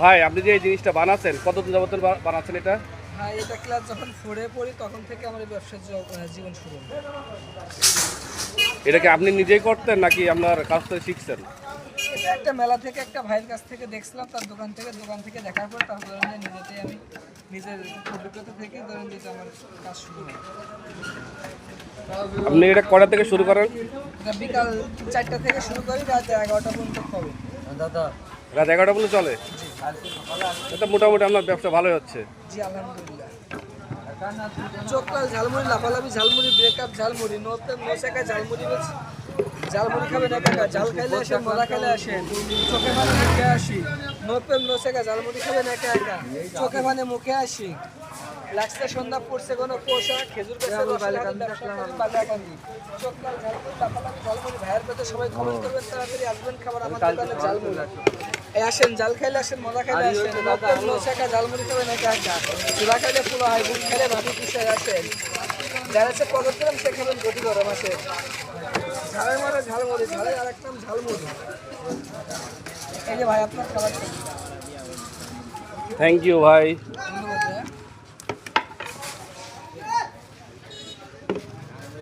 ভাই আপনি যে এই জিনিসটা বানাচ্ছেন কতদিন যাবত বানাচ্ছেন এটা? ভাই এটা ক্লাস যখন 4-এ পড়ি তখন থেকে আমার এই ব্যবসার জীবন শুরু। এটা কি আপনি নিজেই করতেন নাকি আপনার কাছ থেকে শিখছেন? এটা একটা মেলা থেকে একটা ভাইয়ের কাছ থেকে দেখছিলাম, তার দোকান থেকে দেখার পর তারপর নিজেতেই আমি নিজের অভিজ্ঞতা থেকে ধরেন যেটা আমার কাজ শুরু হয়। আপনি এটা কটা থেকে শুরু করেন? এটা বিকাল 4টা থেকে শুরু করি, রাত 11টা পর্যন্ত হবে। দাদা রাত 11টা পর্যন্ত চলে? এটা মোটামুটি আপনার ব্যবসা ভালোই হচ্ছে। জি আলহামদুলিল্লাহ। চোখলাল ঝালমুড়ি, লাফালাফি ঝালমুড়ি, ব্রেকআপ ঝালমুড়ি, নোসেকা ঝালমুড়ি, ঝালমুড়ি খাবেন একা একা, ঝাল খাইলে আসেন, মজা খাইলে আসেন, চোখে মানে মুখে আসি, নোপেম নোসেকা ঝালমুড়ি খাবেন একা একা, চোখে মানে মুখে আসি। লাগছে সন্ধ্যা পড়ছে কোনো পোশাক খেজুর গাছের বালিয়াকান্দি। চোখলাল ঝালমুড়ি, লাফালাফি ঝালমুড়ি, ভাইয়ের পেতে সবাই কমেন্ট করবেন, তাড়াতাড়ি আসবেন খাবার আমার দোকানে ঝালমুড়ি। আসেন, জাল খাইলে আসেন, মজা খাইলে আসেন, নোসেকা ঝালমুড়ি খাবেন একা একা, চুলা খাইলে পুরো হয়, গুড় খাইলে ভাবি পিছিয়ে আসেন। যারা সে পকেট দিলাম সে খাবেন গতি গরম আসে। ঝালের মানে ঝালমুড়ি, ঝালের আরেক নাম ঝালমুড়ি। এই যে ভাই আপনার খাবার। থ্যাংক ইউ ভাই।